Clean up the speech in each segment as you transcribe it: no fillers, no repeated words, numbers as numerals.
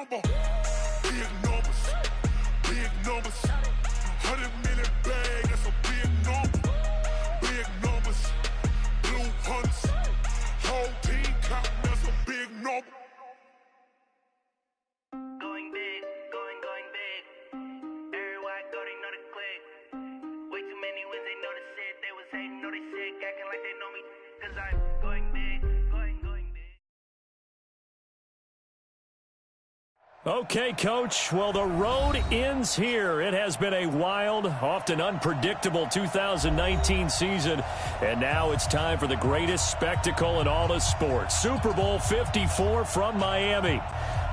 number. Big numbers. Big numbers. 100 million bag, that's a big number. Big numbers. Blue hunts. Whole team count, that's a big number. Going big, going big. Everywhere I go, they know the click. Way too many wins, they know the shit. They was hating, know they sick, acting like they know me. Cause I'm going big, going big. Okay, Coach. Well, the road ends here. It has been a wild, often unpredictable 2019 season. And now it's time for the greatest spectacle in all of sports. Super Bowl 54 from Miami.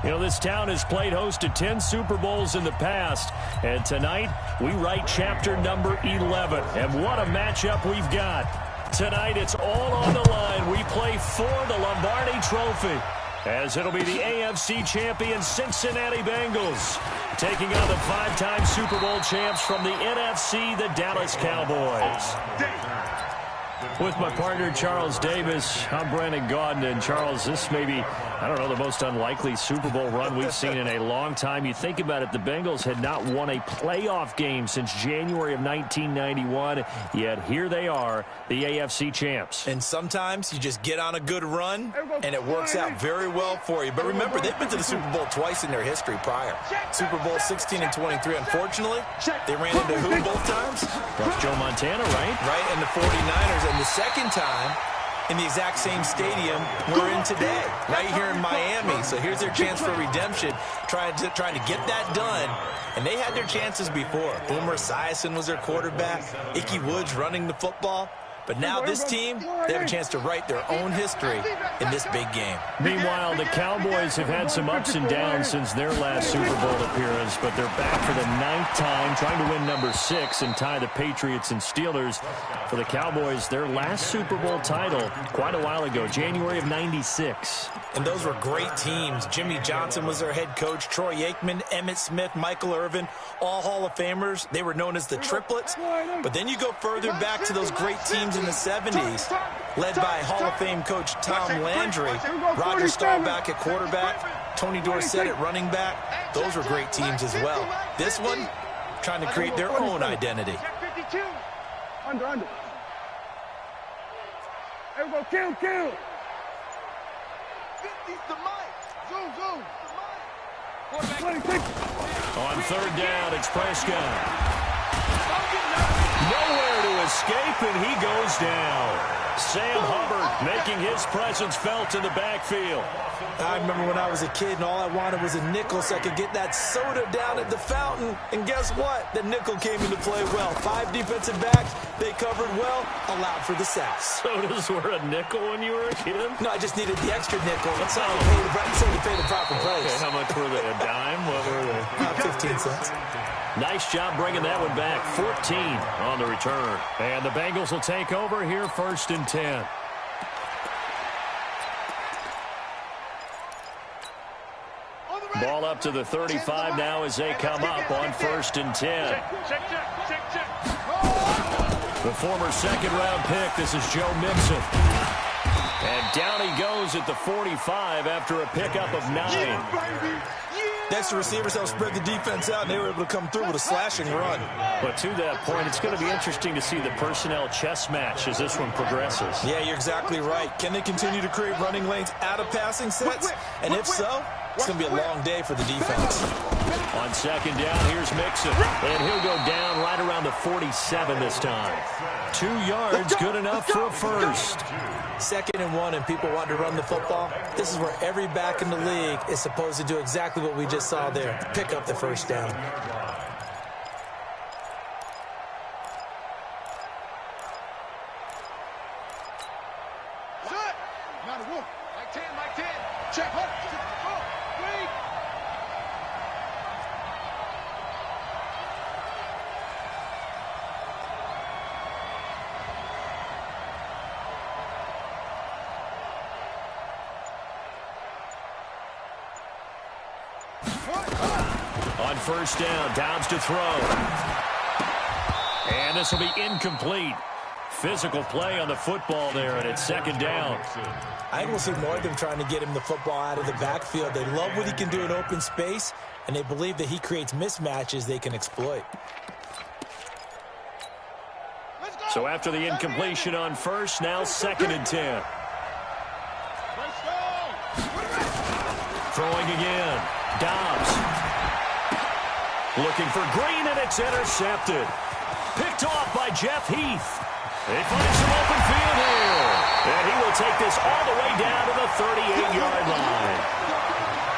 You know, this town has played host to 10 Super Bowls in the past. And tonight, we write chapter number 11. And what a matchup we've got. Tonight, it's all on the line. We play for the Lombardi Trophy, as it'll be the AFC champion Cincinnati Bengals taking on the five-time Super Bowl champs from the NFC, the Dallas Cowboys. With my partner, Charles Davis, I'm Brandon Gaudin. And, Charles, this may be, I don't know, the most unlikely Super Bowl run we've seen in a long time. You think about it, the Bengals had not won a playoff game since January of 1991, yet here they are, the AFC champs. And sometimes you just get on a good run, and it works out very well for you. But remember, they've been to the Super Bowl twice in their history prior. Super Bowl 16 and 23, unfortunately, they ran into who both times? That's Joe Montana, right? Right, and the 49ers. And the second time in the exact same stadium we're in today, right here in Miami. So here's their chance for redemption, trying to get that done. And they had their chances before. Boomer Esiason was their quarterback. Ickey Woods running the football. But now this team, they have a chance to write their own history in this big game. Meanwhile, the Cowboys have had some ups and downs since their last Super Bowl appearance, but they're back for the 9th time, trying to win number 6 and tie the Patriots and Steelers. For the Cowboys, their last Super Bowl title quite a while ago, January of '96. And those were great teams. Jimmy Johnson was their head coach. Troy Aikman, Emmitt Smith, Michael Irvin, all Hall of Famers. They were known as the Triplets. But then you go further back to those great teams in the 70s, led by Hall of Fame coach Tom Landry, Roger Staubach at quarterback, Tony Dorsett at running back. Those were great teams as well. This one, trying to create their own identity. Under. There we go, kill. 50's the mic. Zoom. On third down, it's Prescott. Nowhere to escape, and he goes down. Sam Hubbard making his presence felt in the backfield. I remember when I was a kid and all I wanted was a nickel so I could get that soda down at the fountain. And guess what? The nickel came into play well. 5 defensive backs, they covered well, allowed for the sacks. Sodas were a nickel when you were a kid? No, I just needed the extra nickel. That's how to pay the proper price. Okay, how much were they? A dime? What were they? About 15 cents. Nice job bringing that one back. 14 on the return. And the Bengals will take over here, 1st and 10. Ball up to the 35 now as they come up on 1st and 10. The former second-round pick, this is Joe Mixon. And down he goes at the 45 after a pickup of 9. Next, the receivers helped spread the defense out, and they were able to come through with a slashing run. But to that point, it's going to be interesting to see the personnel chess match as this one progresses. Yeah, you're exactly right. Can they continue to create running lanes out of passing sets? And if so, it's going to be a long day for the defense. On second down, here's Mixon. And he'll go down right around the 47 this time. 2 yards, good enough for a first. 2nd and 1, and people want to run the football. This is where every back in the league is supposed to do exactly what we just saw there. Pick up the first down. Like 10. Check. On first down, Dobbs to throw. And this will be incomplete. Physical play on the football there, and it's second down. I think we'll see more of them trying to get him the football out of the backfield. They love what he can do in open space, and they believe that he creates mismatches they can exploit. So after the incompletion on first, now 2nd and 10. Throwing again. Dobbs. Looking for Green, and it's intercepted. Picked off by Jeff Heath. They find some open field here. And he will take this all the way down to the 38-yard line.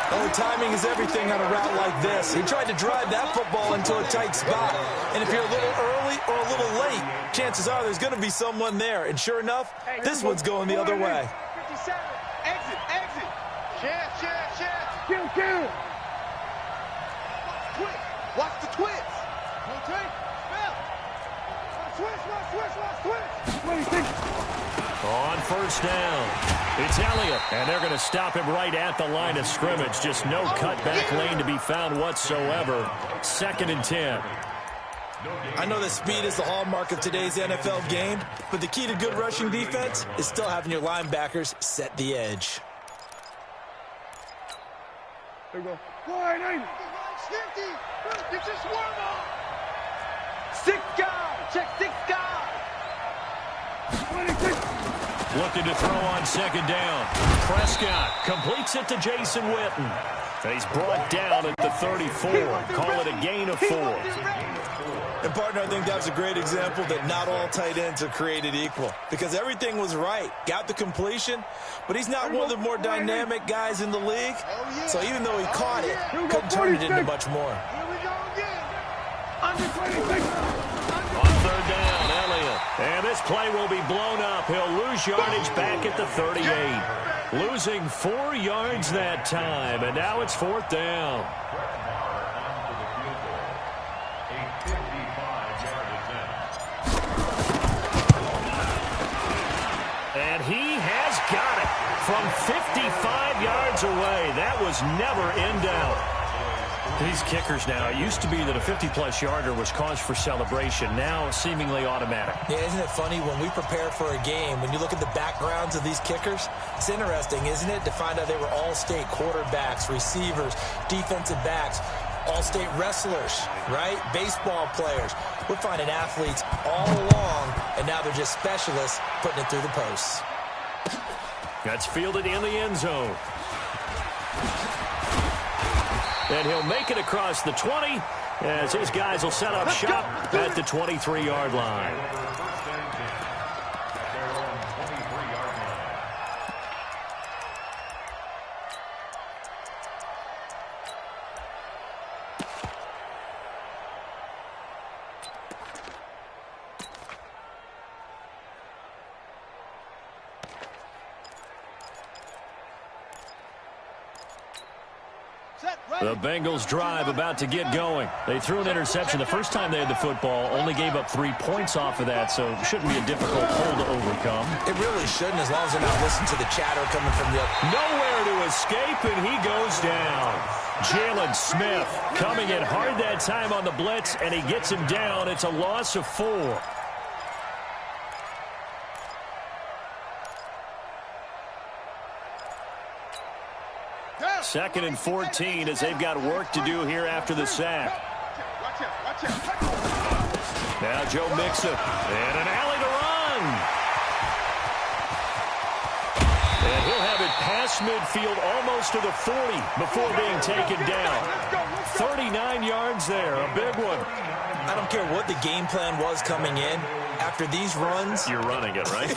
Well, the timing is everything on a route like this. He tried to drive that football into a tight spot. And if you're a little early or a little late, chances are there's going to be someone there. And sure enough, this one's going the other way. 57. Exit, exit. Share. Kill. Twist. Watch the twist. Rotate. Spell. Twist. On first down, it's Elliott, and they're going to stop him right at the line of scrimmage. Just no cutback lane to be found whatsoever. 2nd and 10. I know that speed is the hallmark of today's NFL game, but the key to good rushing defense is still having your linebackers set the edge. There we go. Wide angle. Get your swarm on. 6 guys. Check 6 guys. 26. Looking to throw on 2nd down. Prescott completes it to Jason Witten. He's brought down at the 34. Call it a gain of 4. And, partner, I think that's a great example that not all tight ends are created equal. Because everything was right. Got the completion, but he's not one of the more dynamic guys in the league. So even though he caught it, couldn't turn it into much more. Here we go again. Under 26. On 3rd down, Elliott. And this play will be blown up. He'll lose yardage back at the 38. Losing 4 yards that time, and now it's 4th down. And he has got it from 55 yards away. That was never in doubt. These kickers now, it used to be that a 50-plus yarder was cause for celebration. Now seemingly automatic. Yeah, isn't it funny when we prepare for a game, when you look at the backgrounds of these kickers, it's interesting, isn't it, to find out they were all-state quarterbacks, receivers, defensive backs, all-state wrestlers, right? Baseball players. We're finding athletes all along, and now they're just specialists putting it through the posts. That's fielded in the end zone. And he'll make it across the 20 as his guys will set up shop at the 23-yard line. The Bengals drive about to get going. They threw an interception the first time they had the football, only gave up 3 points off of that, so it shouldn't be a difficult hole to overcome. It really shouldn't, as long as they're not listening to the chatter coming from the other. Nowhere to escape, and he goes down. Jalen Smith coming in hard that time on the blitz, and he gets him down. It's a loss of 4. 2nd and 14 as they've got work to do here after the sack. Now Joe Mixon, and an alley to run. And he'll have it past midfield almost to the 40 before being taken down. 39 yards there, a big one. I don't care what the game plan was coming in. After these runs, you're running it, right?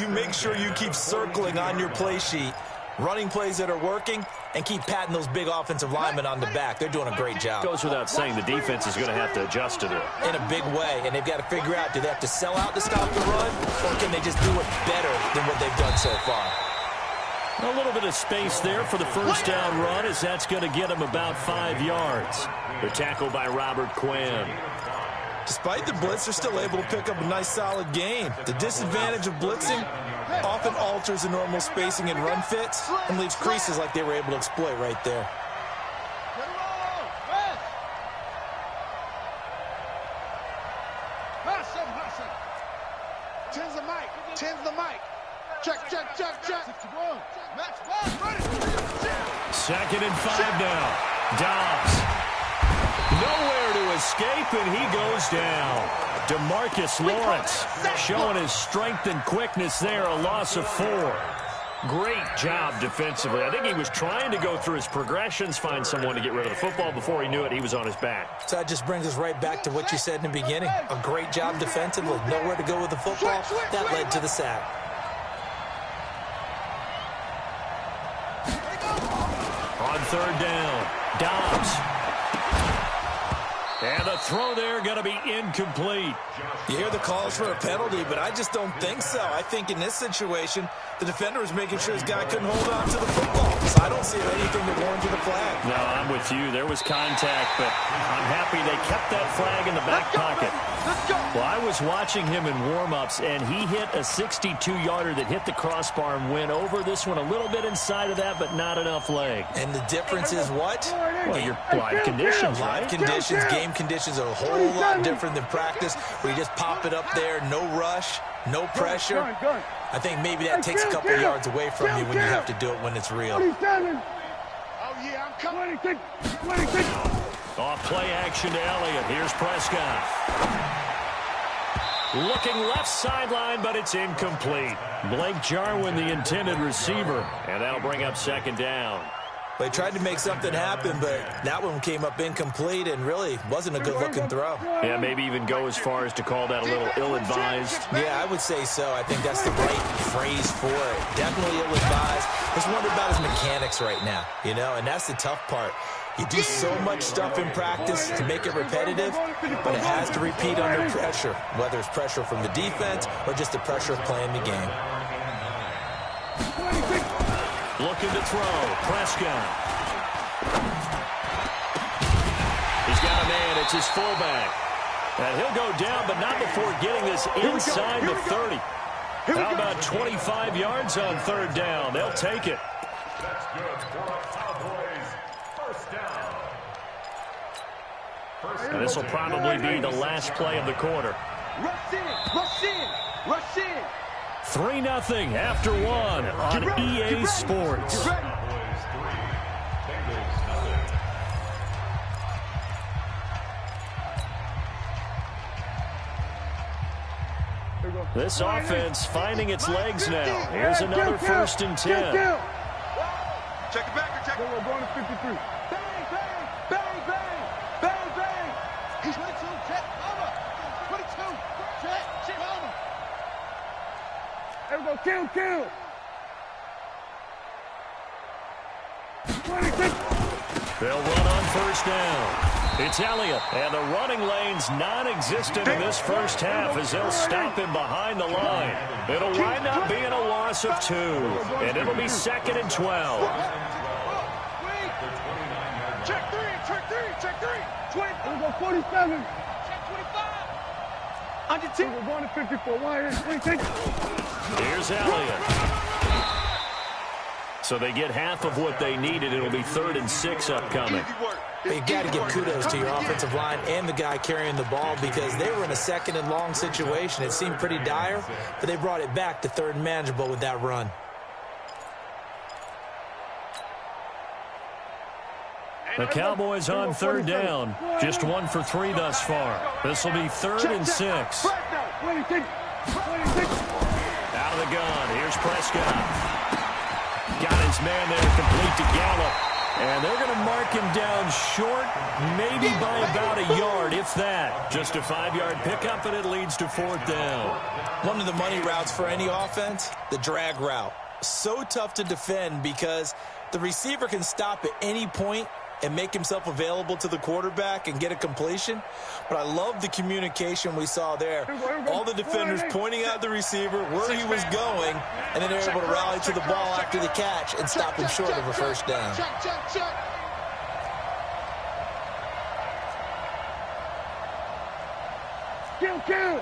you make sure you keep circling on your play sheet. Running plays that are working, and keep patting those big offensive linemen on the back. They're doing a great job. Goes without saying the defense is going to have to adjust to it. In a big way, and they've got to figure out, do they have to sell out to stop the run, or can they just do it better than what they've done so far? A little bit of space there for the first down run, as that's going to get them about 5 yards. The tackle by Robert Quinn. Despite the blitz, they're still able to pick up a nice, solid gain. The disadvantage of blitzing often alters the normal spacing and run fits and leaves creases like they were able to exploit right there. 10's the mic. Check, check, check, check. 61. Match ball, ready. 2nd and 5 now. Dobbs. Nowhere to escape, and he goes down. DeMarcus Lawrence showing his strength and quickness there, a loss of 4. Great job defensively. I think he was trying to go through his progressions, find someone to get rid of the football. Before he knew it, he was on his back. So that just brings us right back to what you said in the beginning. A great job defensively. Nowhere to go with the football. That led to the sack. On 3rd down, Dobbs. And the throw there going to be incomplete. You hear the calls for a penalty, but I just don't think so. I think in this situation, the defender was making sure his guy couldn't hold on to the football. So I don't see anything that warranted the flag. No, I'm with you. There was contact, but I'm happy they kept that flag in the back pocket. Let's go. Well, I was watching him in warm-ups, and he hit a 62-yarder that hit the crossbar and went over. This one a little bit inside of that, but not enough leg. And the difference is what? Well, your live conditions, right? Live conditions, game conditions are a whole lot different than practice, where you just pop it up there, no rush, no pressure. I think maybe that takes a couple of yards away from you when you have to do it when it's real. Oh, yeah, I'm coming. Off play action to Elliott. Here's Prescott. Looking left sideline, but it's incomplete. Blake Jarwin, the intended receiver, and that'll bring up 2nd down. They tried to make something happen, but that one came up incomplete and really wasn't a good-looking throw. Yeah, maybe even go as far as to call that a little ill-advised. Yeah, I would say so. I think that's the right phrase for it. Definitely ill-advised. Just wonder about his mechanics right now, you know, and that's the tough part. You do so much stuff in practice to make it repetitive, but it has to repeat under pressure, whether it's pressure from the defense or just the pressure of playing the game. Looking to throw. Prescott. He's got a man. It's his fullback. And he'll go down, but not before getting this inside the 30. How about 25 yards on 3rd down? They'll take it. That's good for Cowboys. 1st down. And this will probably be the last play of the quarter. Rush in, rush in, rush in. 3-0 after 1 on EA Sports. This offense finding its legs now. Here's another 1st and 10. Check it back, check it. We're going to 53. Bang, bang, bang, bang, bang, bang. He's 22, check, over. 22, check, over. There we go, kill. 26. They'll run on 1st down. It's Elliott, and the running lane's non-existent in this first half as they'll stop him behind the line. It'll wind up being a loss of 2, and it'll be 2nd and 12. Check 3, 20. We'll go 47. Check 25. Under 10. We're going to 54. Here's Elliott. So they get half of what they needed. It'll be 3rd and 6 upcoming. You got to give kudos to your offensive line and the guy carrying the ball because they were in a 2nd and long situation. It seemed pretty dire, but they brought it back to 3rd and manageable with that run. The Cowboys on 3rd down. Just 1 for 3 thus far. This will be 3rd and 6. Out of the gun. Here's Prescott. Got his man there, complete to Gallup. And they're going to mark him down short, maybe by about a yard, if that. Just a 5-yard pickup, and it leads to 4th down. One of the money routes for any offense, the drag route. So tough to defend because the receiver can stop at any point and make himself available to the quarterback and get a completion. But I love the communication we saw there. All the defenders pointing out the receiver, where he was going, and then they're able to rally to the ball after the catch and stop him short of a 1st down. Check. Kill.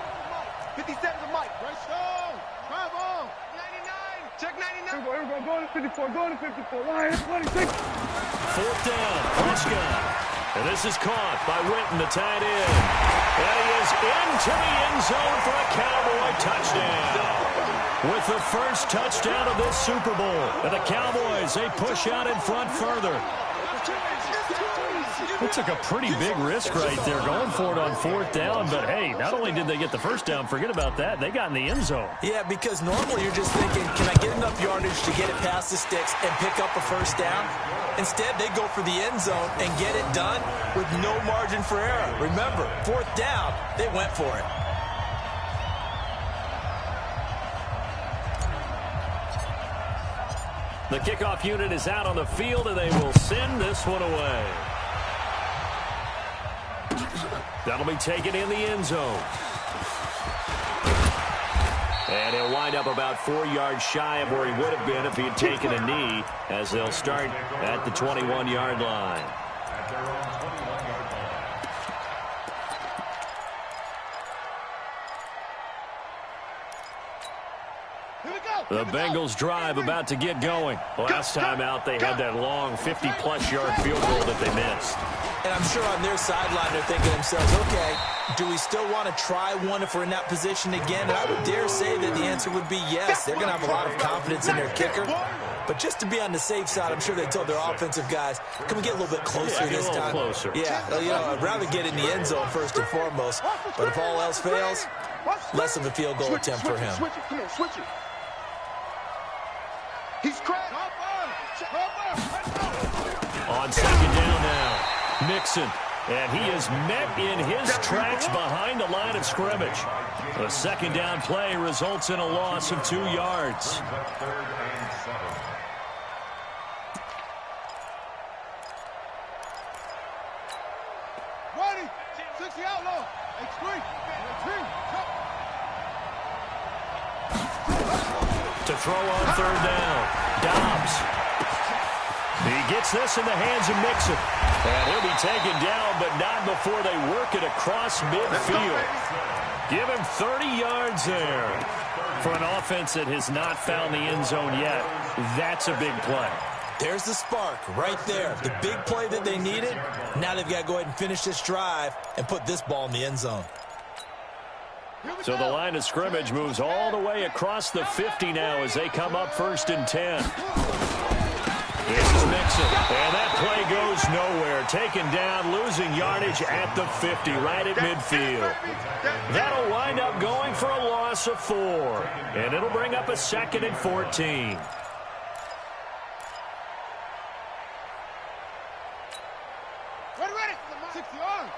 57's the mic. Right stone. Drive on. 99. Check 99. Here we go. Going to 54. Going to 54. Lions 26. 4th down. Prescott. And this is caught by Witten, the tight end. And he is into the end zone for a Cowboy touchdown. With the first touchdown of this Super Bowl. And the Cowboys, they push out in front further. It took a pretty big risk right there going for it on 4th down. But, hey, not only did they get the first down, forget about that, they got in the end zone. Yeah, because normally you're just thinking, can I get enough yardage to get it past the sticks and pick up a first down? Instead, they go for the end zone and get it done with no margin for error. Remember, 4th down, they went for it. The kickoff unit is out on the field, and they will send this one away. That'll be taken in the end zone. And he'll wind up about 4 yards shy of where he would have been if he had taken a knee, as they'll start at the 21-yard line. The Bengals drive about to get going. Last time out, they had that long 50-plus yard field goal that they missed. And I'm sure on their sideline, they're thinking to themselves, okay, do we still want to try one if we're in that position again? And I would dare say that the answer would be yes. They're going to have a lot of confidence in their kicker. But just to be on the safe side, I'm sure they told their offensive guys, can we get a little bit closer this time? Closer. Yeah, you know, I'd rather get in the end zone first and foremost. But if all else fails, less of a field goal attempt for him. Switch it. Come on, switch it. He's cracked. On 2nd down now, Mixon. And he is met in his tracks behind the line of scrimmage. The 2nd down play results in a loss of 2 yards. Ready. 60 outlaw. X3. To throw on 3rd down, Dobbs. He gets this in the hands of Mixon. And he'll be taken down, but not before they work it across midfield. Give him 30 yards there. For an offense that has not found the end zone yet, that's a big play. There's the spark right there. The big play that they needed. Now they've got to go ahead and finish this drive and put this ball in the end zone. So the line of scrimmage moves all the way across the 50 now as they come up 1st and 10. This is Mixon, and that play goes nowhere. Taken down, losing yardage at the 50, right at midfield. That'll wind up going for a loss of 4, and it'll bring up a 2nd and 14. Ready. 60 yards.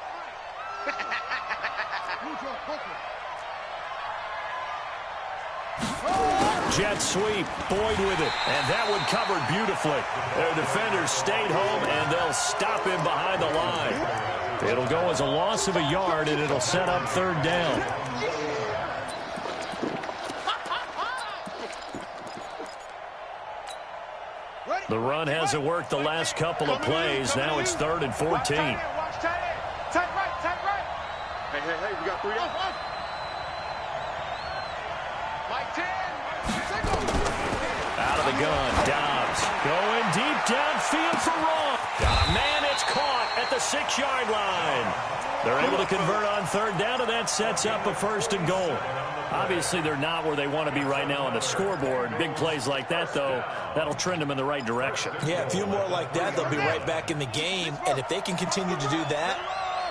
Jet sweep, Boyd with it, and that one covered beautifully. Their defenders stayed home, and they'll stop him behind the line. It'll go as a loss of a yard, and it'll set up 3rd down. The run hasn't worked the last couple of plays. Now it's 3rd and 14. Tight right. Hey, we got 3 out. Like 10. Out of the gun, Dobbs going deep downfield for Ross. Got a man, it's caught at the 6-yard line. They're able to convert on 3rd down, and that sets up a 1st and goal. Obviously, they're not where they want to be right now on the scoreboard. Big plays like that, though, that'll trend them in the right direction. Yeah, a few more like that, they'll be right back in the game. And if they can continue to do that,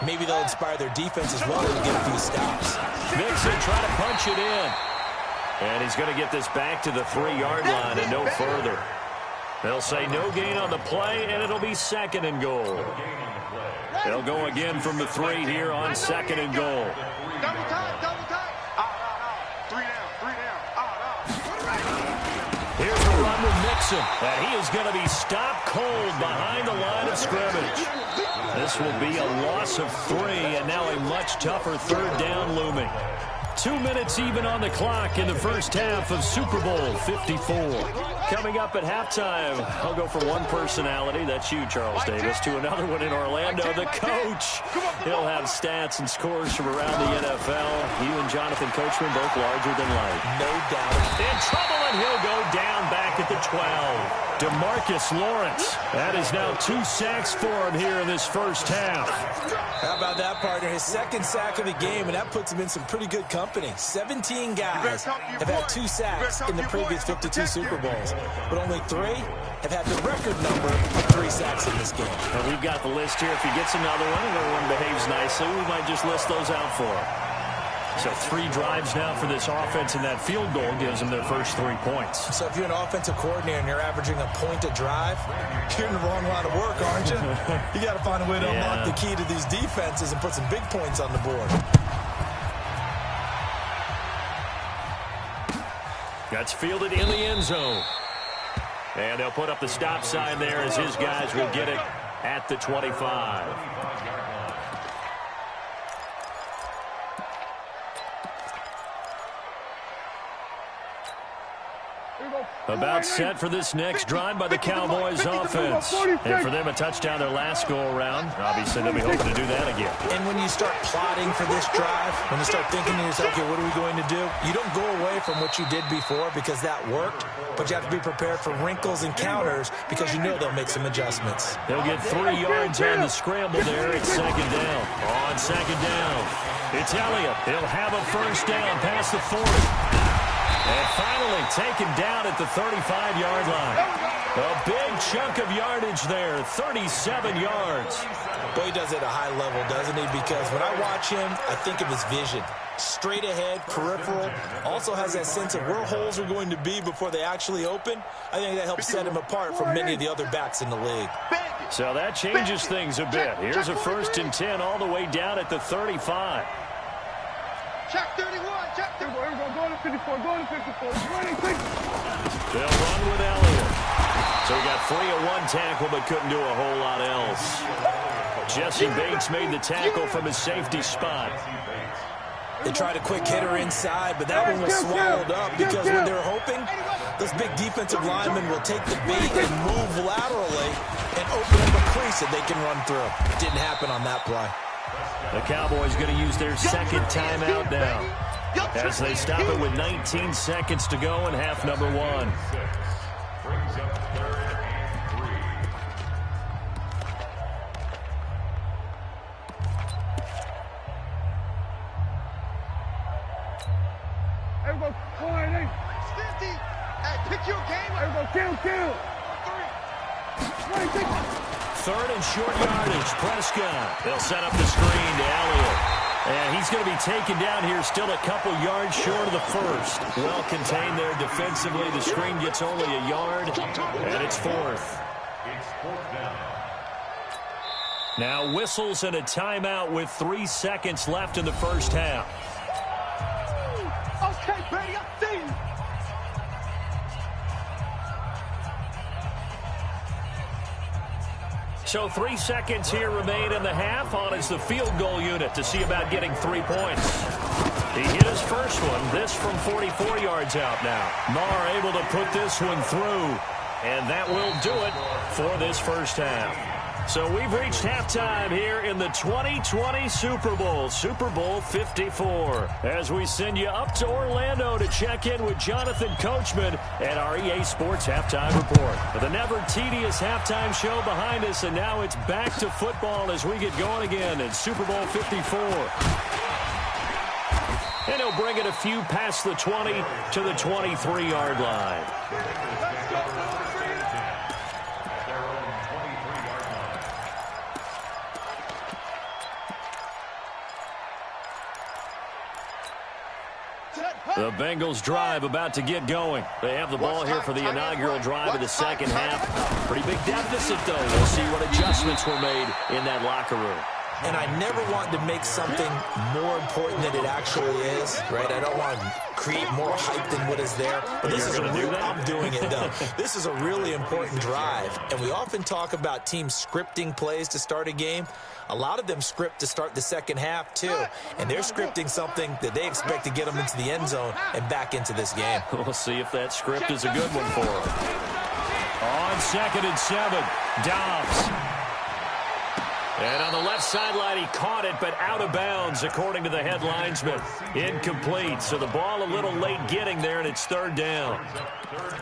maybe they'll inspire their defense as well to get a few stops. Mixon trying to punch it in. And he's going to get this back to the 3-yard line and no further. They'll say no gain on the play, and it'll be 2nd and goal. They'll go again from the 3 here on 2nd and goal. Double time. 3 down. Here's a run with Mixon, and he is going to be stopped cold behind the line of scrimmage. This will be a loss of 3, and now a much tougher 3rd down looming. 2 minutes even on the clock in the first half of Super Bowl 54. Coming up at halftime, I'll go from one personality, that's you, Charles Davis, to another one in Orlando, the coach. He'll have stats and scores from around the NFL. You and Jonathan Coachman both larger than life. No doubt. In trouble, and he'll go down back at the 12. DeMarcus Lawrence. That is now 2 sacks for him here in this first half. How about that, partner? His second sack of the game, and that puts him in some pretty good company. 17 guys have had 2 sacks in the previous 52 Super Bowls, but only 3 have had the record number of 3 sacks in this game. And we've got the list here. If he gets another one and everyone behaves nicely, we might just list those out for him. So 3 drives now for this offense, and that field goal gives them their first 3 points. So if you're an offensive coordinator and you're averaging a point a drive, you're in the wrong line of work, aren't you? You got to find a way to unlock the key to these defenses and put some big points on the board. That's fielded in the end zone. And they'll put up the stop sign there as his guys will get it at the 25. About set for this next drive by the Cowboys offense. And for them, a touchdown their last go-around. Obviously, they'll be hoping to do that again. And when you start plotting for this drive, when you start thinking to yourself, okay, what are we going to do? You don't go away from what you did before because that worked, but you have to be prepared for wrinkles and counters because you know they'll make some adjustments. They'll get 3 yards on the scramble there at second down. On second down, it's Elliott. He'll have a first down past the 40. And finally taken down at the 35-yard line. A big chunk of yardage there, 37 yards. Boy, he does it at a high level, doesn't he? Because when I watch him, I think of his vision. Straight ahead, peripheral. Also has that sense of where holes are going to be before they actually open. I think that helps set him apart from many of the other backs in the league. So that changes things a bit. Here's a 1st and 10 all the way down at the 35. Check 31, check 31. Here we go, go to 54, go to 54. They'll run with Elliott. So he got 3 of 1 tackle, but couldn't do a whole lot else. Jesse Bates made the tackle from his safety spot. They tried a quick hitter inside, but that one was swallowed up because when they're hoping, those big defensive linemen will take the bait and move laterally and open up a crease that they can run through. Didn't happen on that play. The Cowboys going to use their second timeout now as they stop it with 19 seconds to go in half number 1. Everybody, 50. Hey, pick your game. Everybody, kill. 3. 3rd and short yardage. Prescott. They'll set up the screen to Elliott. And he's going to be taken down here still a couple yards short of the first. Well contained there defensively. The screen gets only a yard, and it's 4th. Now whistles and a timeout with 3 seconds left in the first half. Okay, Brady, I see you. So 3 seconds here remain in the half. On is the field goal unit to see about getting 3 points. He hit his first one. This from 44 yards out now. Marr able to put this one through. And that will do it for this first half. So we've reached halftime here in the 2020 Super Bowl, Super Bowl 54. As we send you up to Orlando to check in with Jonathan Coachman at our EA Sports Halftime Report. With a never-tedious halftime show behind us, and now it's back to football as we get going again in Super Bowl 54. And he'll bring it a few past the 20 to the 23-yard line. The Bengals drive about to get going. They have the ball here for the inaugural drive of the second half. Pretty big deficit, though. We'll see what adjustments were made in that locker room. and I never want to make something more important than it actually is, right? I don't want to create more hype than what is there. But this is a real, I'm doing it, though. This is a really important drive, and we often talk about teams scripting plays to start a game. A lot of them script to start the second half, too, and they're scripting something that they expect to get them into the end zone and back into this game. We'll see if that script is a good one for them. On 2nd and 7, Dobbs. And on the left sideline, he caught it, but out of bounds, according to the head linesman. Incomplete, so the ball a little late getting there, and it's 3rd down.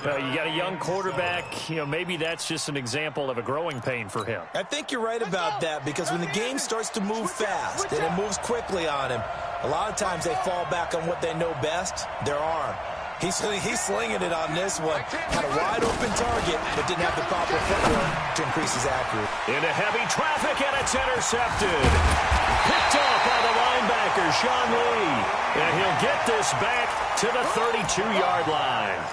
You got a young quarterback. You know, maybe that's just an example of a growing pain for him. I think you're right about that, because when the game starts to move fast and it moves quickly on him, a lot of times they fall back on what they know best, their arm. He's slinging it on this one. Had a wide-open target, but didn't have the proper footwork to increase his accuracy. Into heavy traffic, and it's intercepted. Picked off by the linebacker, Sean Lee. And he'll get this back to the 32-yard line.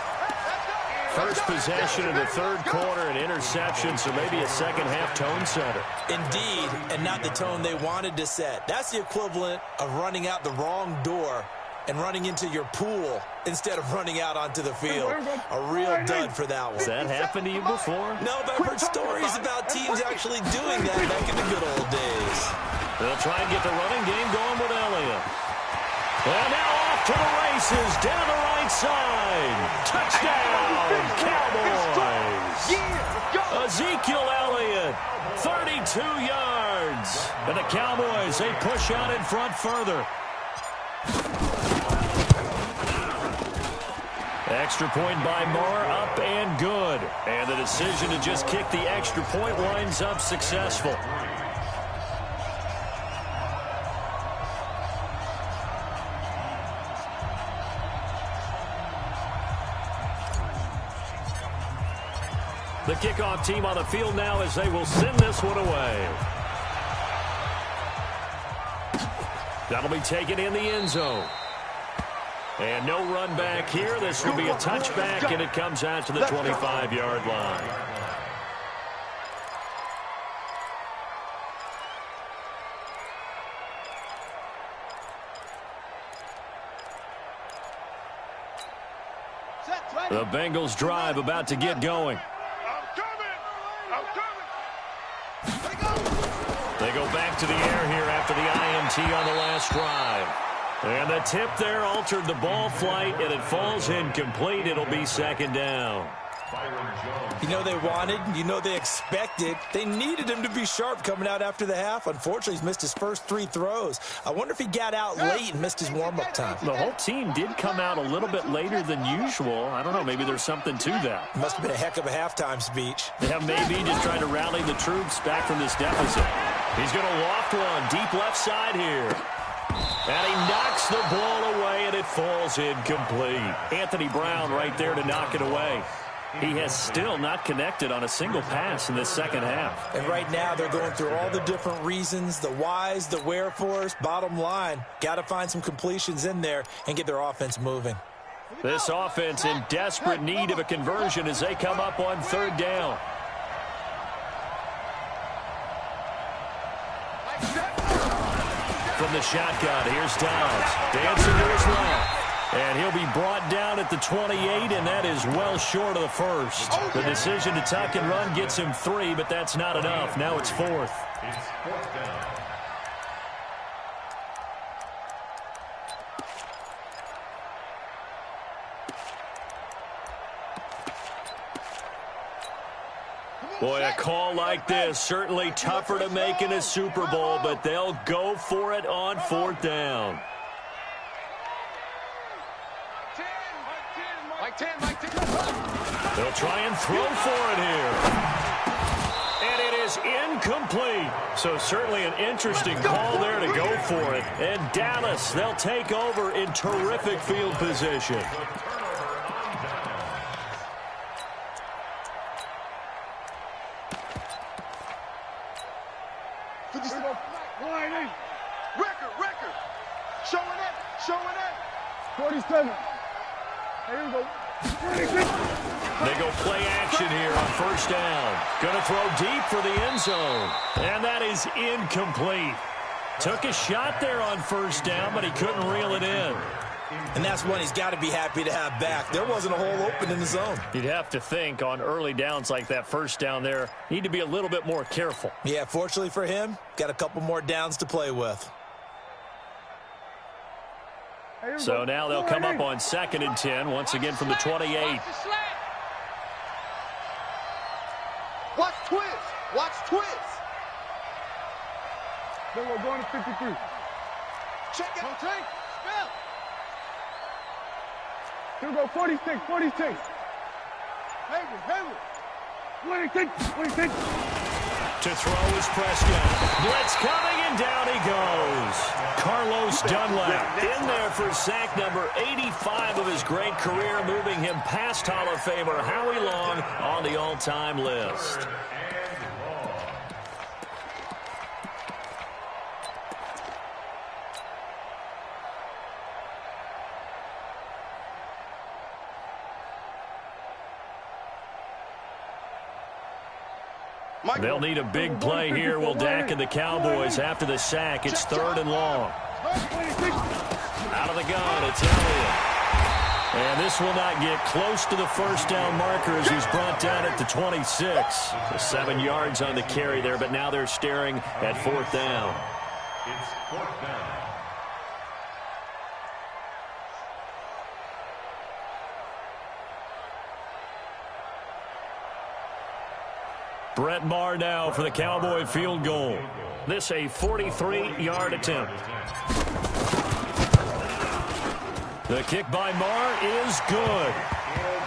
First possession of the 3rd quarter, an interception, so maybe a second-half tone setter. Indeed, and not the tone they wanted to set. That's the equivalent of running out the wrong door and running into your pool instead of running out onto the field. A real dud for that one. Has that happened to you before? No, but I've heard stories about teams actually doing that back in the good old days. They'll try and get the running game going with Elliott. And now off to the races, down the right side. Touchdown, Cowboys. Ezekiel Elliott, 32 yards. And the Cowboys, they push out in front further. Extra point by Moore, up and good. And the decision to just kick the extra point winds up successful. The kickoff team on the field now as they will send this one away. That'll be taken in the end zone. And no run back here. This will be a touchback, and it comes out to the 25-yard line. The Bengals drive about to get going. They go back to the air here after the INT on the last drive. And the tip there altered the ball flight, and it falls incomplete. It'll be 2nd down. You know they wanted, you know they expected. They needed him to be sharp coming out after the half. Unfortunately, he's missed his first 3 throws. I wonder if he got out late and missed his warm-up time. The whole team did come out a little bit later than usual. I don't know, maybe there's something to that. Must have been a heck of a halftime speech. Yeah, maybe just trying to rally the troops back from this deficit. He's going to loft one deep left side here. And he knocks the ball away, and it falls incomplete. Anthony Brown right there to knock it away. He has still not connected on a single pass in this second half. And right now they're going through all the different reasons, the whys, the wherefores. Bottom line, got to find some completions in there and get their offense moving. This offense in desperate need of a conversion as they come up on 3rd down. From the shotgun, here's Dobbs. Dancing to his left. And he'll be brought down at the 28, and that is well short of the first. The decision to tuck and run gets him 3, but that's not enough. Now it's 4th. Boy, a call like this, certainly tougher to make in a Super Bowl, but they'll go for it on 4th down. They'll try and throw for it here. And it is incomplete. So certainly an interesting call there to go for it. And Dallas, they'll take over in terrific field position. Record. Showing it. 47. Here we go. They go play action here on 1st down. Going to throw deep for the end zone. And that is incomplete. Took a shot there on first down, but he couldn't reel it in. And that's one he's got to be happy to have back. There wasn't a hole open in the zone. You'd have to think on early downs like that first down there, need to be a little bit more careful. Yeah, fortunately for him, got a couple more downs to play with. So now they'll come up on 2nd and 10, once again from the 28. Watch twist. Watch twist. Then we're going to 53. Check it. Rotate. Spell. Here we go, 46, 46. Hayward. 26, 26. To throw is Prescott. Blitz coming, and down he goes. Carlos Dunlap in there for sack number 85 of his great career, moving him past Hall of Famer Howie Long on the all-time list. They'll need a big play here. Will Dak and the Cowboys after the sack. It's 3rd and long. Out of the gun, it's Elliott. And this will not get close to the first down marker as he's brought down at the 26. 7 yards on the carry there, but now they're staring at 4th down. It's 4th down. Brett Maher now for the Cowboy field goal. This a 43-yard attempt. The kick by Maher is good.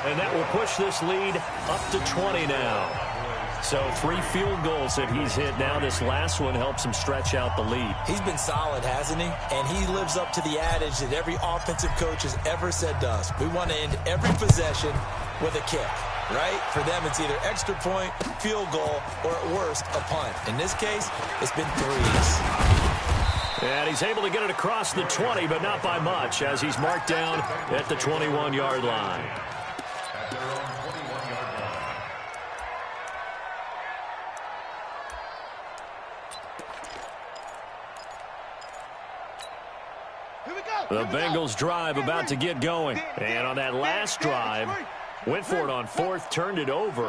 And that will push this lead up to 20 now. So 3 field goals that he's hit now. This last one helps him stretch out the lead. He's been solid, hasn't he? And he lives up to the adage that every offensive coach has ever said to us. We want to end every possession with a kick. Right? For them, it's either extra point, field goal, or at worst, a punt. In this case, it's been 3s. And he's able to get it across the 20, but not by much, as he's marked down at the 21-yard line. At their own 21-yard line. Here we go. The Bengals drive about to get going. And on that last drive, went for it on 4th, turned it over.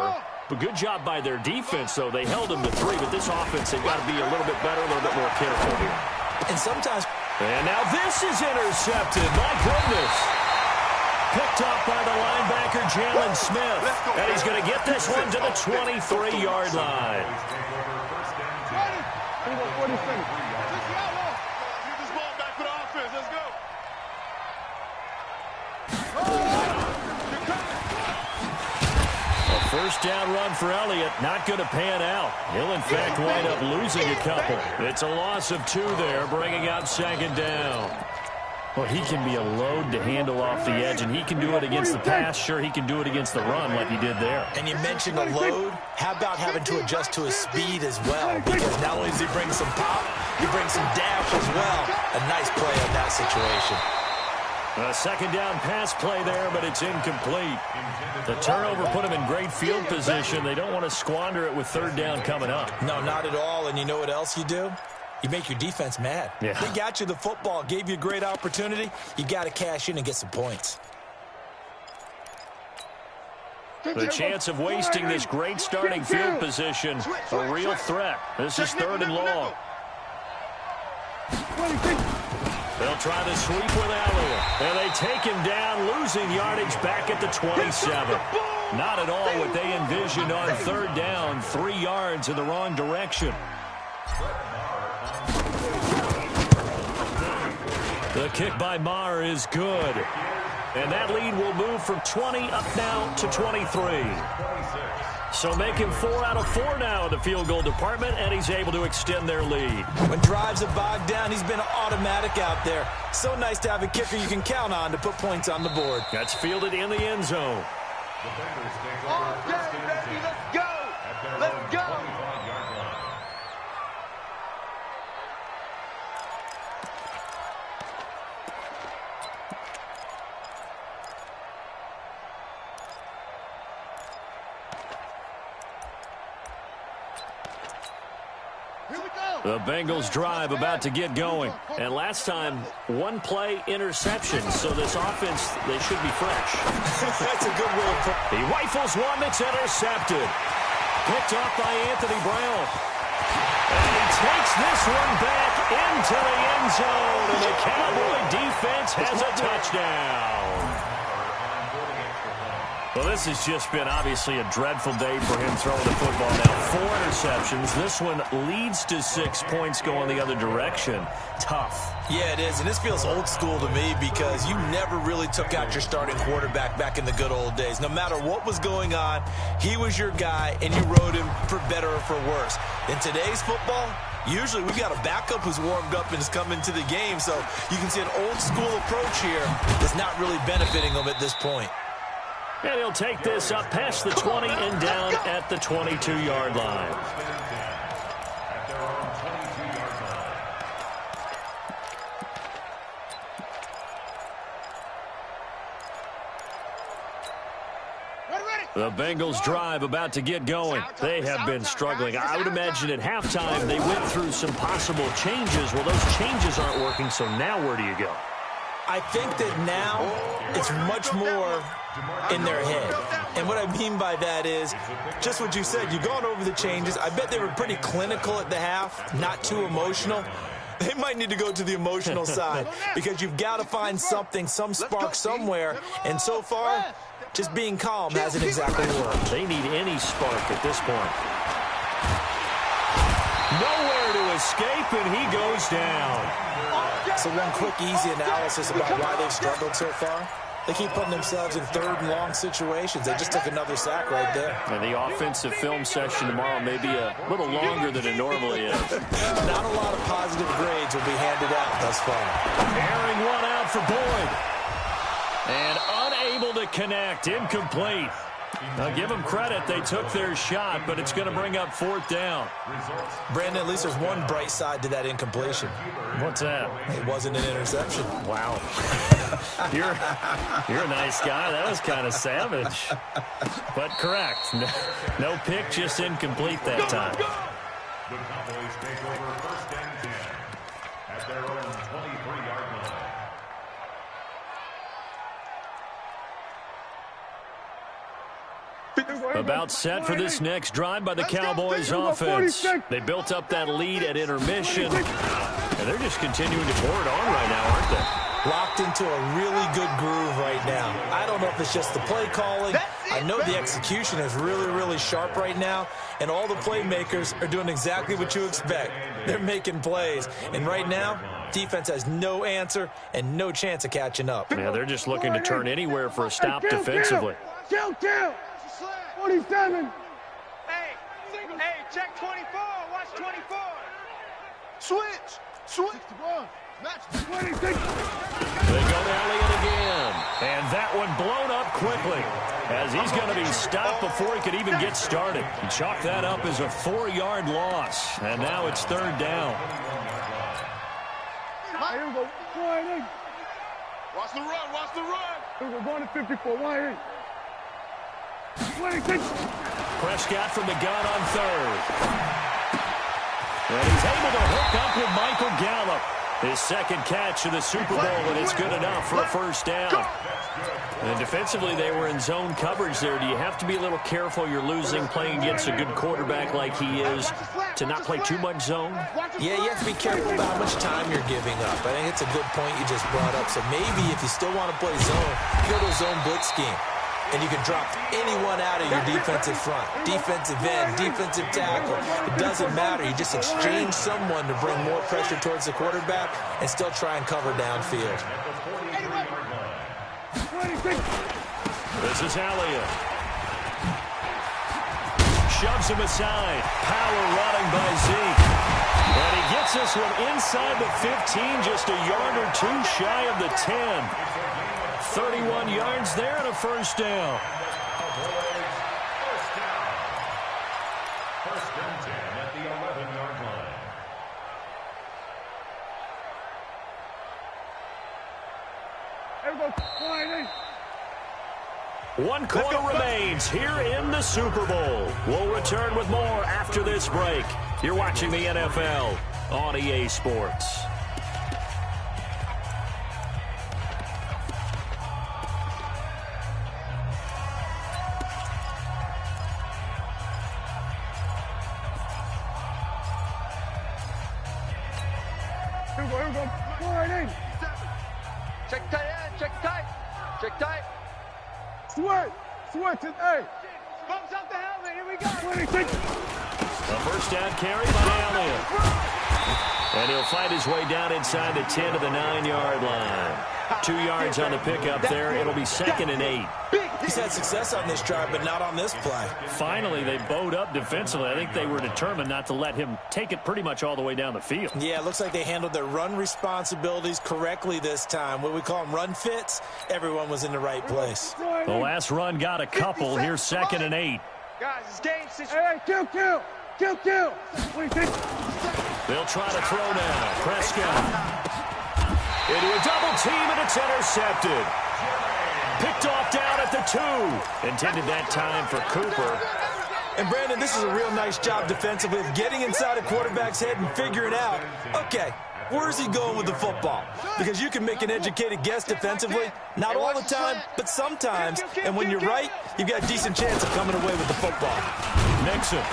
But good job by their defense, though. They held them to 3, but this offense, they've got to be a little bit better, a little bit more careful here. And sometimes... And now this is intercepted. My goodness. Picked off by the linebacker, Jalen Smith. And he's going to get this one to the 23-yard line. Here we go, 47. Get this ball back for the offense. Let's go. A first down run for Elliott, not going to pan out. He'll, in fact, wind up losing a couple. It's a loss of 2 there, bringing out 2nd down. Well, he can be a load to handle off the edge, and he can do it against the pass. Sure, he can do it against the run like he did there. And you mentioned a load. How about having to adjust to his speed as well? Because not only does he bring some pop, he brings some dash as well. A nice play on that situation. A 2nd down pass play there, but it's incomplete. The turnover put him in great field position. They don't want to squander it with 3rd down coming up. No, not at all. And you know what else you do? You make your defense mad. Yeah. They got you the football, gave you a great opportunity. You got to cash in and get some points. The chance of wasting this great starting field position, a real threat. This is 3rd and long. They'll try the sweep with Elliott. And they take him down, losing yardage back at the 27. Not at all what they envisioned on 3rd down. 3 yards in the wrong direction. The kick by Maher is good. And that lead will move from 20 up now to 23. So making 4 out of 4 now in the field goal department, and he's able to extend their lead. When drives have bogged down, he's been automatic out there. So nice to have a kicker you can count on to put points on the board. That's fielded in the end zone. All day, baby. Let's go. Let's go. The Bengals drive about to get going. And last time, one play interception. So this offense, they should be fresh. That's a good way of putting it. He rifles one that's intercepted. Picked off by Anthony Brown. And he takes this one back into the end zone. And the Cowboy defense has a touchdown. Well, this has just been obviously a dreadful day for him throwing the football. Now, 4 interceptions. This one leads to 6 points going the other direction. Tough. Yeah, it is, and this feels old school to me because you never really took out your starting quarterback back in the good old days. No matter what was going on, he was your guy, and you rode him for better or for worse. In today's football, usually we got a backup who's warmed up and is coming to the game, so you can see an old school approach here that's not really benefiting them at this point. And he'll take this up past the 20 and down at the 22-yard line. The Bengals drive about to get going. They have been struggling. I would imagine at halftime they went through some possible changes. Well, those changes aren't working, so now where do you go? I think that now it's much more in their head. And what I mean by that is just what you said. You've gone over the changes. I bet they were pretty clinical at the half, not too emotional. They might need to go to the emotional side because you've got to find something, some spark somewhere. And so far, just being calm hasn't exactly worked. They need any spark at this point. Nowhere to escape, and he goes down. So one quick, easy analysis about why they've struggled so far. They keep putting themselves in third and long situations. They just took another sack right there. And the offensive film session tomorrow may be a little longer than it normally is. Not a lot of positive grades will be handed out thus far. Airing one out for Boyd. And unable to connect. Incomplete. Now, give them credit. They took their shot, but it's going to bring up 4th down. Brandon, at least there's one bright side to that incompletion. What's that? It wasn't an interception. Wow. You're a nice guy. That was kind of savage. But correct. No pick, just incomplete that time. The Cowboys take over 1st and 10 at their own 23-yard line. About set for this next drive by the Cowboys offense. They built up that lead at intermission, and they're just continuing to pour it on right now, aren't they? Locked into a really good groove right now. I don't know if it's just the play calling. I know the execution is really, really sharp right now, and all the playmakers are doing exactly what you expect. They're making plays, and right now, defense has no answer and no chance of catching up. Yeah, they're just looking to turn anywhere for a stop defensively. Kill. 47. Hey, check 24. Watch 24. Switch. 26. They go to Elliott again. And that one blown up quickly as he's going to be stopped before he could even get started. He chalked that up as a 4-yard loss. And now it's 3rd down. Here we go. Wide Watch the run. Here we go. Going to 54. Wide 26. Prescott from the gun on 3rd. And he's able to hook up with Michael Gallup. His 2nd catch of the Super Bowl, and it's good enough for a 1st down. And defensively, they were in zone coverage there. Do you have to be a little careful you're losing playing against a good quarterback like he is to not play too much zone? Yeah, you have to be careful about how much time you're giving up. I think it's a good point you just brought up. So maybe if you still want to play zone, go to a zone blitz scheme. And you can drop anyone out of your defensive front, defensive end, defensive tackle. It doesn't matter. You just exchange someone to bring more pressure towards the quarterback and still try and cover downfield. This is Elliott. Shoves him aside. Power running by Zeke. And he gets this one inside the 15, just a yard or 2 shy of the 10. 31 yards there and a 1st down. First and 10 at the 11-yard line. Here we go. 1 quarter remains here in the Super Bowl. We'll return with more after this break. You're watching the NFL on EA Sports. Here we go. Wide in. Check tight end, check tight. Check tight. Sweat. Sweat to A. Bumps up the helmet, here we go. 26. A first down carry by Elliott. And he'll fight his way down inside the 10 to the 9-yard line. 2 yards on the pickup there. It'll be 2nd and 8. He's had success on this drive, but not on this play. Finally, they bowed up defensively. I think they were determined not to let him take it pretty much all the way down the field. Yeah, it looks like they handled their run responsibilities correctly this time. What we call them run fits, everyone was in the right place. The last run got a couple. Here's 2nd and 8. Guys, it's game Hey, kill. 26. They'll try to throw now. Prescott. Into a double team, and it's intercepted. Picked off down at the 2. Intended that time for Cooper. And, Brandon, this is a real nice job defensively of getting inside a quarterback's head and figuring out, okay, where's he going with the football? Because you can make an educated guess defensively, not all the time, but sometimes. And when you're right, you've got a decent chance of coming away with the football. Nixon.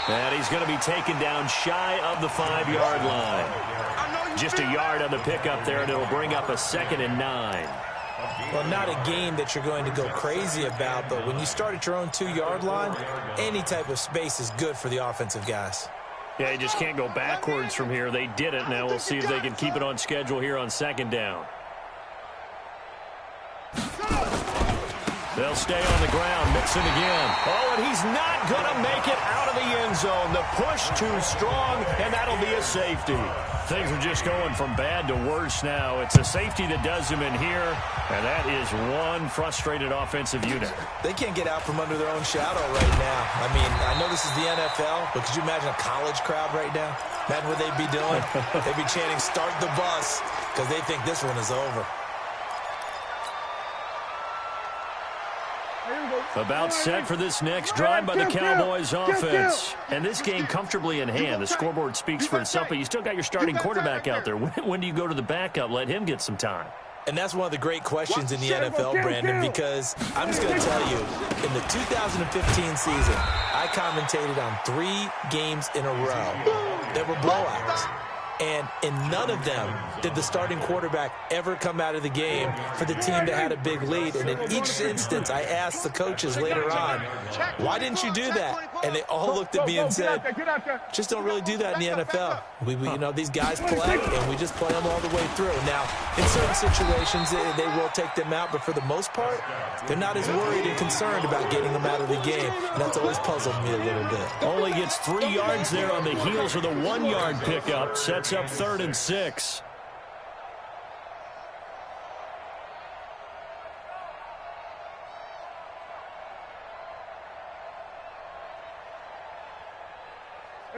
And he's going to be taken down shy of the 5-yard line. Just a yard on the pickup there, and it'll bring up a 2nd and 9. Well, not a game that you're going to go crazy about, but when you start at your own 2-yard line, any type of space is good for the offensive guys. Yeah, you just can't go backwards from here. They did it. Now we'll see if they can keep it on schedule here on 2nd down. They'll stay on the ground. Mixon again. Oh, and he's not going to make it out of the end zone. The push too strong, and that'll be a safety. Things are just going from bad to worse now. It's a safety that does him in here, and that is one frustrated offensive unit. They can't get out from under their own shadow right now. I mean, I know this is the NFL, but could you imagine a college crowd right now? Imagine what they'd be doing. They'd be chanting, "Start the bus," because they think this one is over. About set for this next drive by the Cowboys offense. And this game comfortably in hand. The scoreboard speaks for itself, but you still got your starting quarterback out there. When do you go to the backup? Let him get some time. And that's one of the great questions in the NFL, Brandon, because I'm just going to tell you, in the 2015 season, I commentated on 3 games in a row that were blowouts. And in none of them did the starting quarterback ever come out of the game for the team that had a big lead. And in each instance, I asked the coaches later on, why didn't you do that? And they all looked at me and said, just don't really do that in the NFL. You know, these guys play, and we just play them all the way through. Now, in certain situations, they will take them out, but for the most part, they're not as worried and concerned about getting them out of the game. And that's always puzzled me a little bit. Only gets 3 yards there on the heels of the 1-yard pickup. Sets up 3rd and 6.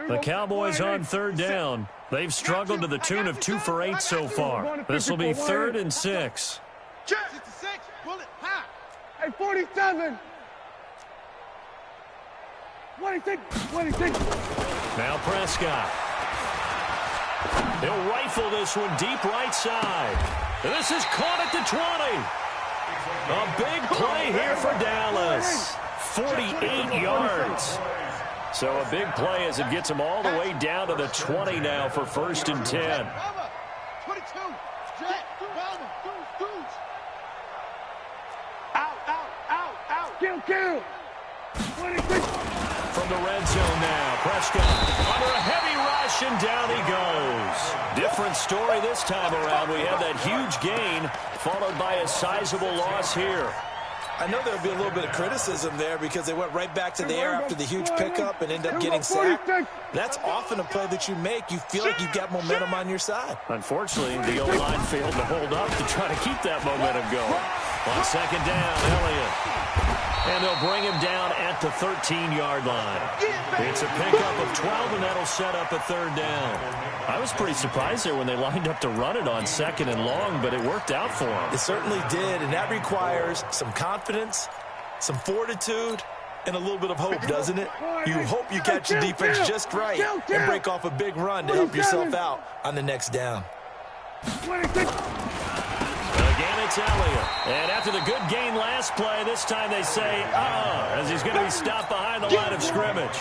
The Cowboys on 3rd down. They've struggled to the tune of 2 for 8 so far. This will be 3rd and 6. 66, bullet, high. Hey, 47. 26. Now Prescott. He'll rifle this one deep right side. This is caught at the 20. A big play here for Dallas. 48 yards. So a big play as it gets them all the way down to the 20 now for 1st and 10. 22, jet, out. Kill. 26. From the red zone now, Prescott under a heavy rush, and down he goes. Different story this time around. We had that huge gain, followed by a sizable loss here. I know there'll be a little bit of criticism there because they went right back to the air after the huge pickup and ended up getting sacked. That's often a play that you make. You feel like you've got momentum on your side. Unfortunately, the O-line failed to hold up to try to keep that momentum going. On 2nd down, Elliott. And they'll bring him down at the 13-yard line. It's a pickup of 12, and that'll set up a 3rd down. I was pretty surprised there when they lined up to run it on 2nd and long, but it worked out for them. It certainly did, and that requires some confidence, some fortitude, and a little bit of hope, doesn't it? You hope you catch the defense just right and break off a big run to help yourself out on the next down. Again, it's Elliott. And after the good gain last play, this time they say, as he's going to be stopped behind the line of scrimmage.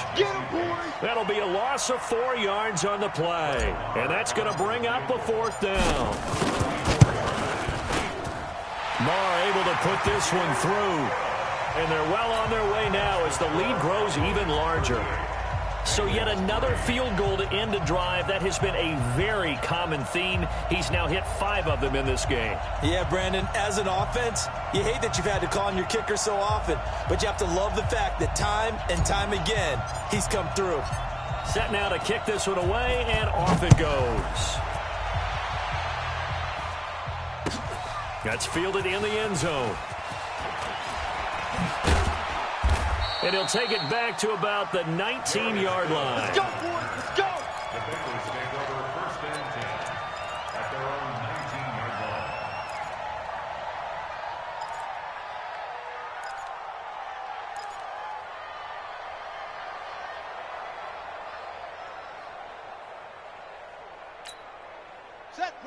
That'll be a loss of 4 yards on the play. And that's going to bring up a 4th down. Marr able to put this one through. And they're well on their way now as the lead grows even larger. So yet another field goal to end a drive. That has been a very common theme. He's now hit 5 of them in this game. Yeah, Brandon, as an offense, you hate that you've had to call on your kicker so often, but you have to love the fact that time and time again, he's come through. Set now to kick this one away, and off it goes. That's fielded in the end zone. And he'll take it back to about the 19-yard line. Let's go, boys. Let's go. The Bengals take over 1st and 10 at their own 19-yard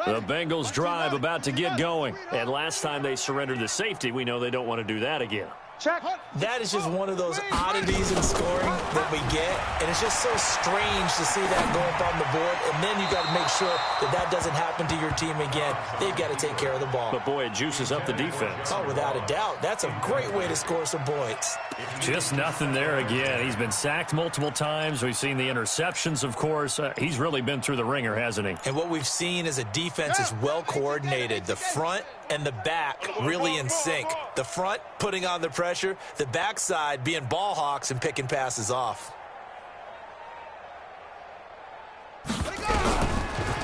line. The Bengals drive about to get going. And last time they surrendered the safety, we know they don't want to do that again. Check. That is just one of those oddities in scoring that we get, and it's just so strange to see that go up on the board, and then you got to make sure that that doesn't happen to your team again. They've got to take care of the ball. But boy, it juices up the defense. Oh, without a doubt. That's a great way to score some points. Just nothing there again. He's been sacked multiple times. We've seen the interceptions, of course. He's really been through the ringer, hasn't he? And what we've seen is a defense is well coordinated. The front and the back really in sync. The front putting on the pressure, the backside being ball hawks and picking passes off.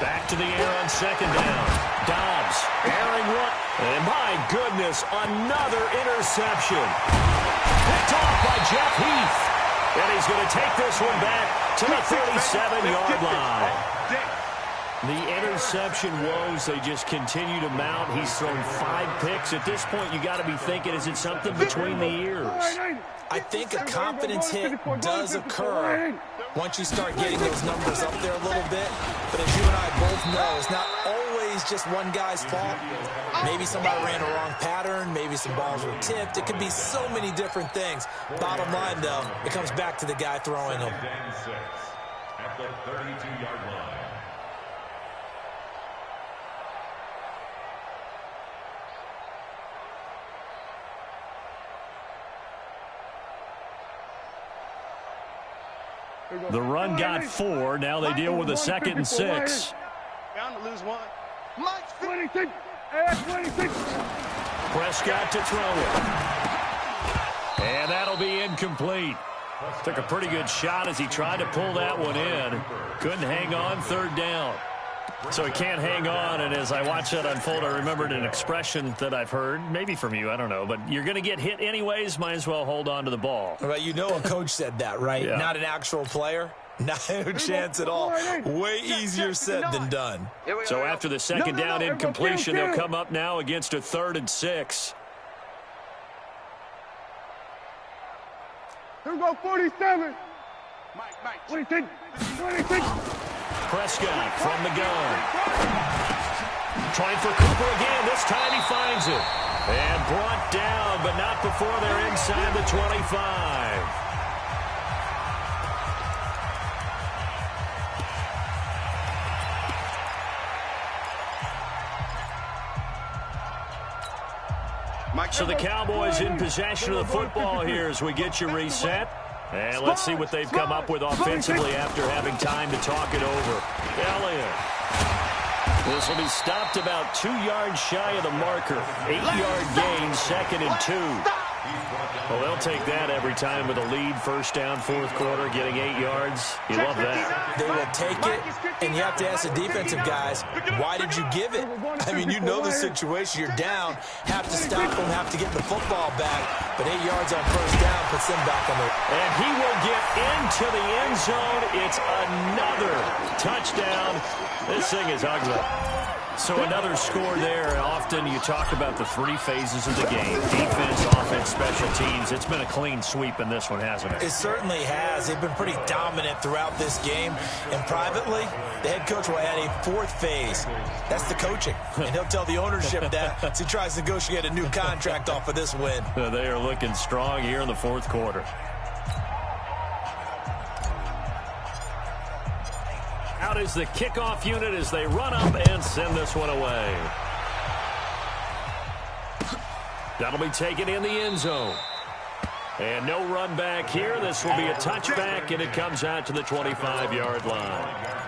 Back to the air on 2nd down. Dobbs airing one. And my goodness, another interception. Picked off by Jeff Heath. And he's going to take this one back to the 37-yard line. The interception woes, they just continue to mount. He's thrown 5 picks. At this point, you got to be thinking, is it something between the ears? I think a confidence hit does occur once you start getting those numbers up there a little bit. But as you and I both know, it's not always just one guy's fault. Maybe somebody ran a wrong pattern. Maybe some balls were tipped. It could be so many different things. Bottom line, though, it comes back to the guy throwing them. At the 32-yard line. The run got 4. Now they deal with a 2nd and 6. Bound to lose one. Mike's 26. 26. Prescott to throw it. And that'll be incomplete. Took a pretty good shot as he tried to pull that one in. Couldn't hang on 3rd down. So he can't hang on, and as I watch that unfold, I remembered an expression that I've heard, maybe from you, I don't know, but you're going to get hit anyways, might as well hold on to the ball. Well, you know a coach said that, right? Yeah. Not an actual player. Not a chance at all. Way easier said than done. So after the 2nd down incompletion, they'll come up now against a 3rd and 6. Here we go, 47. Mike. 26. 26. Prescott from the gun. Trying for Cooper again. This time he finds it. And brought down, but not before they're inside the 25. So the Cowboys in possession of the football here as we get you reset. And let's see what they've come up with offensively after having time to talk it over. Elliott. This will be stopped about 2 yards shy of the marker. 8-yard gain, 2nd and 2. Well, they'll take that every time with a lead, 1st down, 4th quarter, getting 8 yards. You love that. They will take it, and you have to ask the defensive guys, why did you give it? I mean, you know the situation. You're down, have to stop them, have to get the football back, but 8 yards on 1st down puts them back on the... And he will get into the end zone. It's another touchdown. This thing is ugly. So another score there. Often you talk about the three phases of the game: defense, offense, special teams. It's been a clean sweep in this one, hasn't it? It certainly has. They've been pretty dominant throughout this game. And privately, the head coach will add a fourth phase. That's the coaching. And he'll tell the ownership that as he tries to negotiate a new contract off of this win. They are looking strong here in the fourth quarter. Out is the kickoff unit as they run up and send this one away. That'll be taken in the end zone. And no run back here. This will be a touchback, and it comes out to the 25-yard line.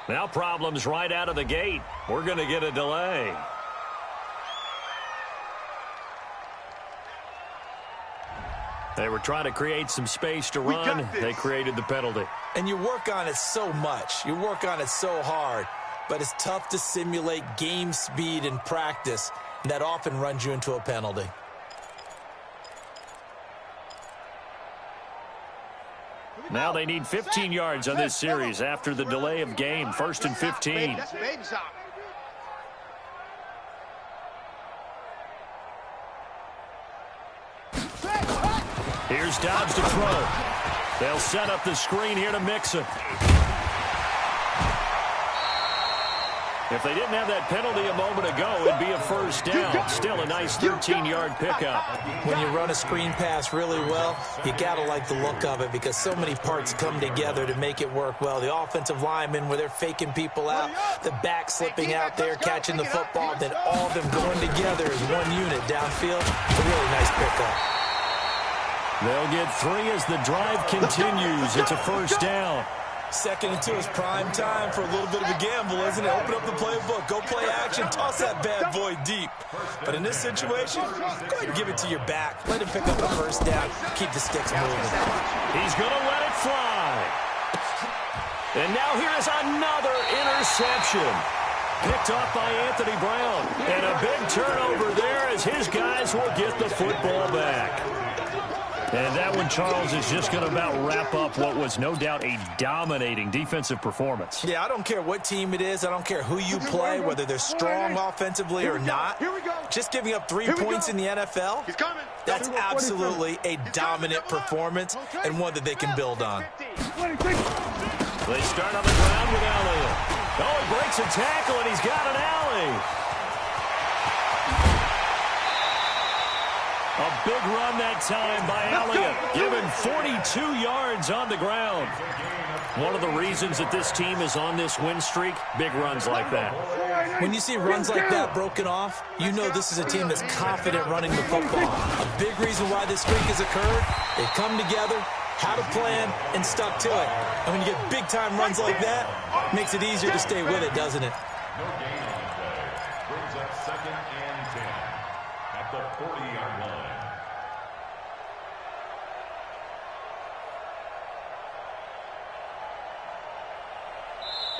Now problems right out of the gate. We're going to get a delay. They were trying to create some space to run. They created the penalty. And you work on it so much. You work on it so hard. But it's tough to simulate game speed in practice. And that often runs you into a penalty. Now they need 15 yards on this series after the delay of game. 1st and 15. Here's Dobbs to throw. They'll set up the screen here to Mixon. If they didn't have that penalty a moment ago, it'd be a first down. Still a nice 13-yard pickup. When you run a screen pass really well, you got to like the look of it because so many parts come together to make it work well. The offensive linemen, where they're faking people out, the back slipping out there, catching the football, then all of them going together as one unit downfield. It's a really nice pickup. They'll get 3 as the drive continues. It's a first down. 2nd and 2 is prime time for a little bit of a gamble, isn't it? Open up the playbook, go play action, toss that bad boy deep. But in this situation, go ahead and give it to your back. Let him pick up a first down, keep the sticks moving. He's going to let it fly. And now here is another interception. Picked off by Anthony Brown. And a big turnover there as his guys will get the football back. And that one, Charles, is just going to about wrap up what was no doubt a dominating defensive performance. Yeah, I don't care what team it is. I don't care who you play, whether they're strong offensively or not. Just giving up 3 points in the NFL, that's absolutely a dominant performance and one that they can build on. They start on the ground with Elliott. Oh, he breaks a tackle, and he's got an alley. A big run that time by Elliott, given 42 yards on the ground. One of the reasons that this team is on this win streak, big runs like that. When you see runs like that broken off, you know this is a team that's confident running the football. A big reason why this streak has occurred, they've come together, had a plan, and stuck to it. And when you get big-time runs like that, it makes it easier to stay with it, doesn't it? No gain on the play. Brings up 2nd and 10 at the 40-yard line.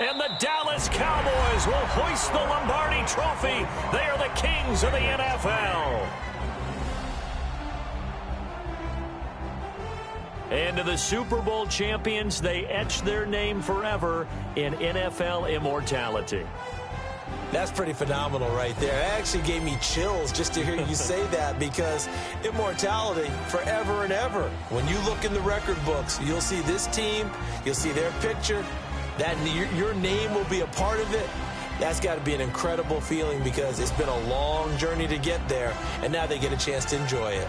And the Dallas Cowboys will hoist the Lombardi Trophy. They are the kings of the NFL. And to the Super Bowl champions, they etch their name forever in NFL immortality. That's pretty phenomenal right there. It actually gave me chills just to hear you say that because immortality forever and ever. When you look in the record books, you'll see this team, you'll see their picture, that your name will be a part of it. That's got to be an incredible feeling because it's been a long journey to get there, and now they get a chance to enjoy it.